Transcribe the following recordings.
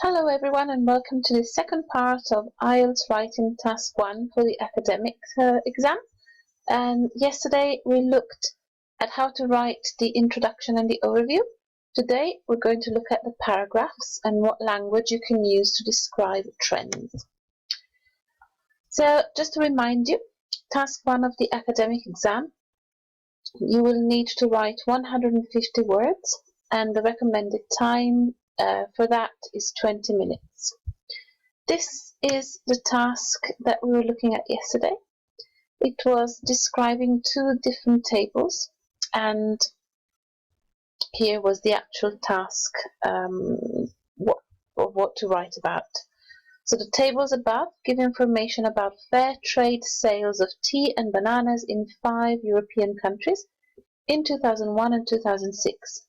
Hello everyone and welcome to the second part of IELTS Writing Task 1 for the academic exam. And yesterday we looked at how to write the introduction and the overview. Today we're going to look at the paragraphs and what language you can use to describe trends. So just to remind you, Task 1 of the academic exam, you will need to write 150 words and the recommended time for that is 20 minutes. This is the task that we were looking at yesterday. It was describing two different tables, and here was the actual task what to write about. So the tables above give information about fair trade sales of tea and bananas in 5 European countries in 2001 and 2006.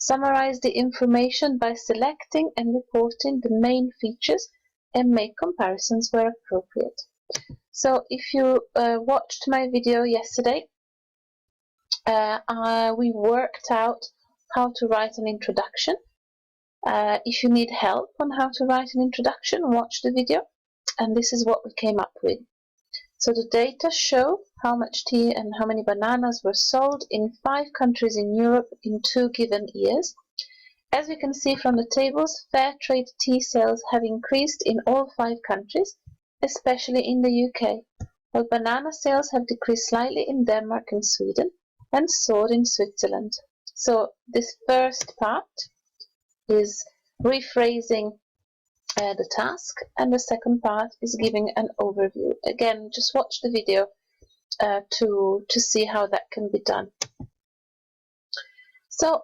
Summarize the information by selecting and reporting the main features and make comparisons where appropriate. So if you watched my video yesterday, we worked out how to write an introduction. If you need help on how to write an introduction, watch the video, and this is what we came up with. So the data show how much tea and how many bananas were sold in 5 countries in Europe in 2 given years. As we can see from the tables, fair trade tea sales have increased in all 5 countries, especially in the UK, while banana sales have decreased slightly in Denmark and Sweden and soared in Switzerland. So this first part is rephrasing the task, and the second part is giving an overview. Again, just watch the video to see how that can be done. So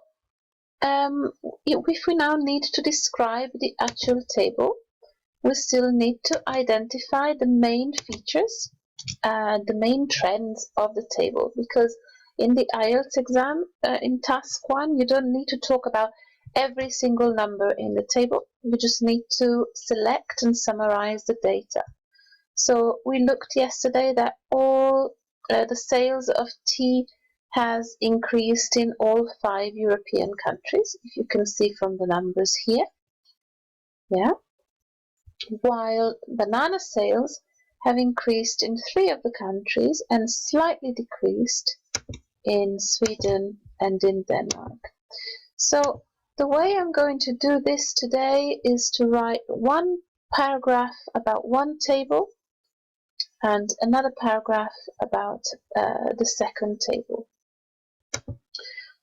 if we now need to describe the actual table, we still need to identify the main features, the main trends of the table, because in the IELTS exam, in task 1, you don't need to talk about every single number in the table. You just need to select and summarize the data. So we looked yesterday that all the sales of tea has increased in all 5 European countries, if you can see from the numbers here. Yeah. While banana sales have increased in 3 of the countries and slightly decreased in Sweden and in Denmark. So the way I'm going to do this today is to write one paragraph about one table and another paragraph about the second table.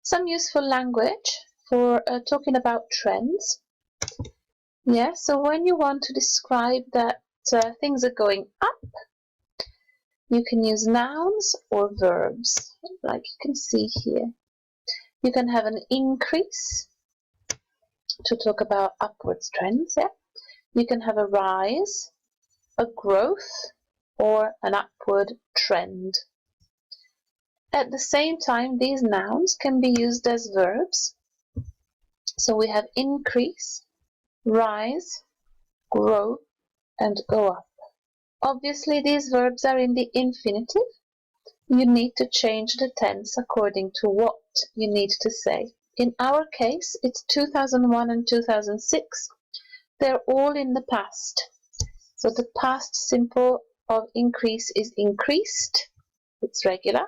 Some useful language for talking about trends. Yeah, so when you want to describe that things are going up, you can use nouns or verbs, like you can see here. You can have an increase to talk about upwards trends. Yeah? You can have a rise, a growth, or an upward trend. At the same time, these nouns can be used as verbs. So we have increase, rise, grow, and go up. Obviously, these verbs are in the infinitive. You need to change the tense according to what you need to say. In our case, it's 2001 and 2006. They're all in the past. So the past simple of increase is increased. It's regular.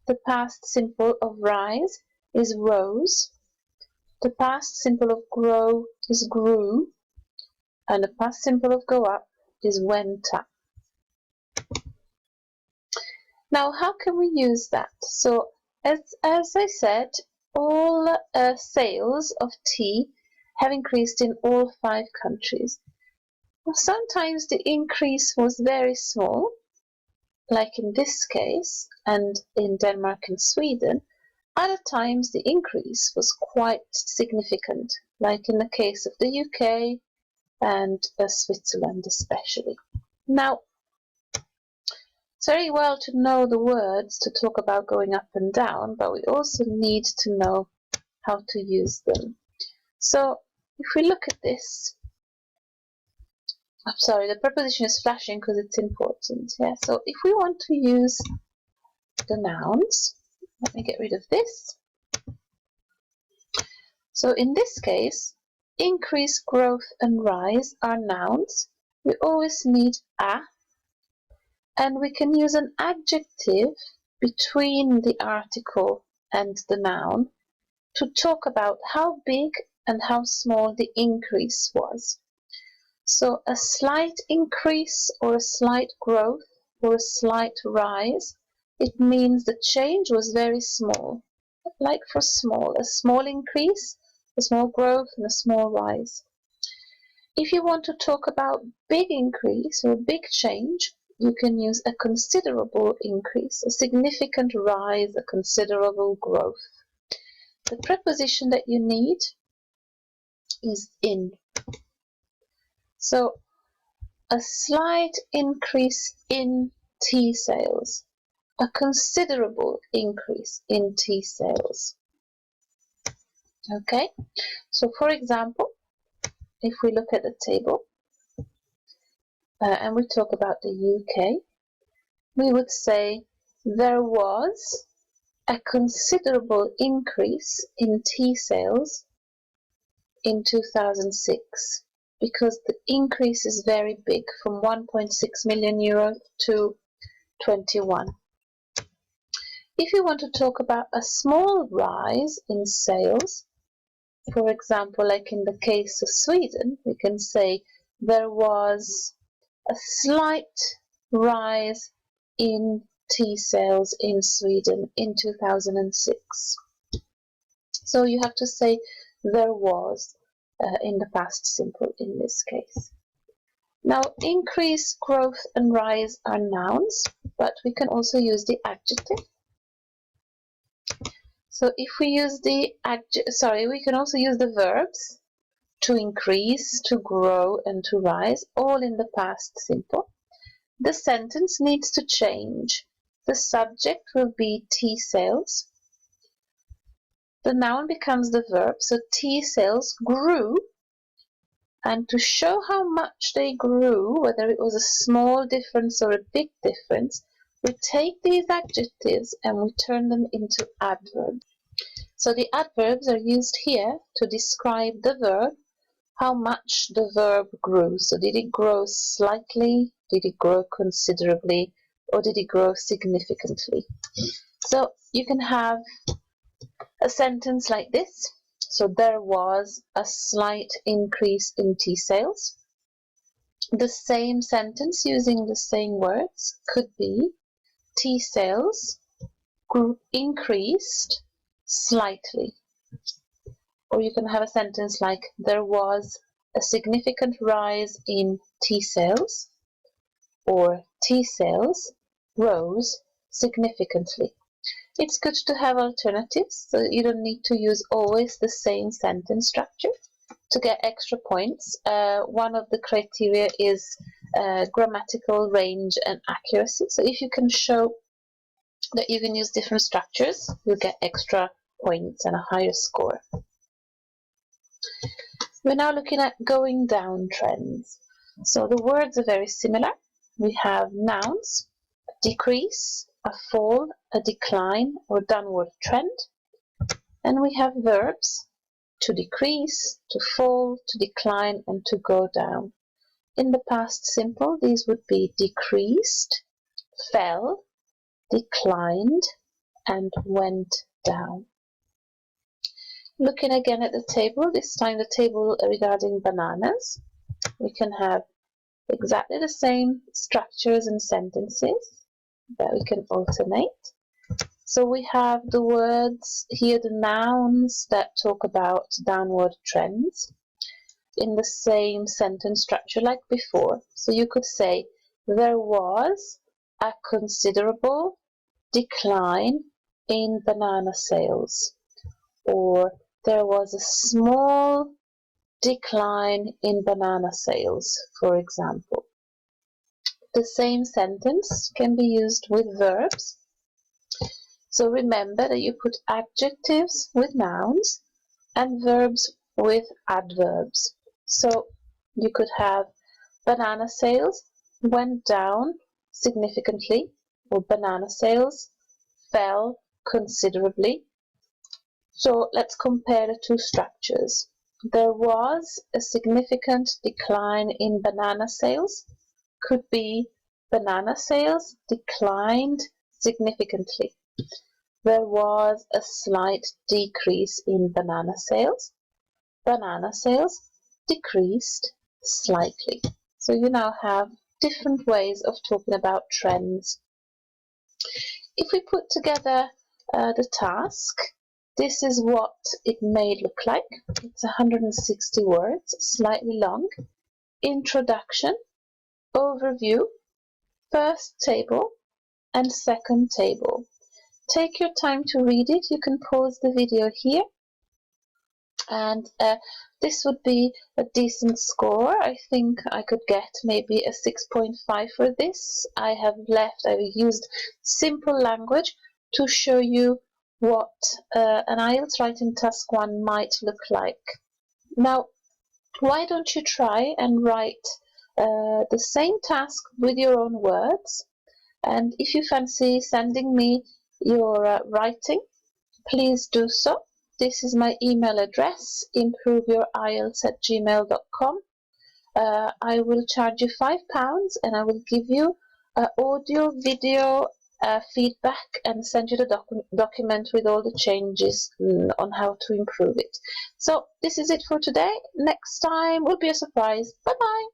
The past simple of rise is rose. The past simple of grow is grew. And the past simple of go up is went up. Now, how can we use that? So, as I said, all sales of tea have increased in all 5 countries. Well, sometimes the increase was very small, like in this case, and in Denmark and Sweden. Other times the increase was quite significant, like in the case of the UK and Switzerland especially. Now, it's very well to know the words to talk about going up and down, but we also need to know how to use them. So if we look at this, I'm sorry, the preposition is flashing because it's important. Yeah, so if we want to use the nouns, let me get rid of this. So in this case, increase, growth and rise are nouns, we always need a, and we can use an adjective between the article and the noun to talk about how big and how small the increase was. So a slight increase or a slight growth or a slight rise, it means the change was very small. Like for small, a small increase, a small growth and a small rise. If you want to talk about big increase or big change, you can use a considerable increase, a significant rise, a considerable growth. The preposition that you need is in. So a slight increase in tea sales, a considerable increase in tea sales. Okay, so for example, if we look at the table and we talk about the UK, we would say there was a considerable increase in tea sales in 2006 because the increase is very big, from 1.6 million euro to 21. If you want to talk about a small rise in sales, for example, like in the case of Sweden, we can say there was a slight rise in tea sales in Sweden in 2006. So you have to say there was in the past simple in this case. Now, increase, growth and rise are nouns, but we can also use the adjective. So if we use the we can also use the verbs to increase, to grow and to rise, all in the past simple. The sentence needs to change. The subject will be tea sales. The noun becomes the verb, so tea sales grew. And to show how much they grew, whether it was a small difference or a big difference, we take these adjectives and we turn them into adverbs. So the adverbs are used here to describe the verb, how much the verb grew. So did it grow slightly, did it grow considerably, or did it grow significantly? So you can have a sentence like this. So there was a slight increase in tea sales. The same sentence using the same words could be tea sales increased slightly. Or you can have a sentence like there was a significant rise in tea sales, or tea sales rose significantly. It's good to have alternatives, so you don't need to use always the same sentence structure to get extra points. One of the criteria is grammatical range and accuracy. So if you can show that you can use different structures, you'll get extra points and a higher score. We're now looking at going down trends. So the words are very similar. We have nouns, a decrease, a fall, a decline or downward trend. And we have verbs, to decrease, to fall, to decline and to go down. In the past simple, these would be decreased, fell, declined and went down. Looking again at the table, this time the table regarding bananas, we can have exactly the same structures and sentences that we can alternate. So we have the words here, the nouns that talk about downward trends in the same sentence structure like before. So you could say there was a considerable decline in banana sales, or there was a small decline in banana sales, for example. The same sentence can be used with verbs. So remember that you put adjectives with nouns and verbs with adverbs. So you could have banana sales went down significantly, or banana sales fell considerably. So let's compare the two structures. there was a significant decline in banana sales. Could be banana sales declined significantly. There was a slight decrease in banana sales. Banana sales decreased slightly. So you now have different ways of talking about trends. If we put together the task, this is what it may look like. It's 160 words, slightly long. Introduction, overview, first table, and second table. Take your time to read it. You can pause the video here. And this would be a decent score. I think I could get maybe a 6.5 for this. I've used simple language to show you what an IELTS writing task 1 might look like. Now, why don't you try and write the same task with your own words? And if you fancy sending me your writing, please do so. This is my email address, improveyourilts@gmail.com. I will charge you £5 and I will give you audio, video feedback and send you the document with all the changes on how to improve it. So this is it for today. Next time will be a surprise. Bye bye.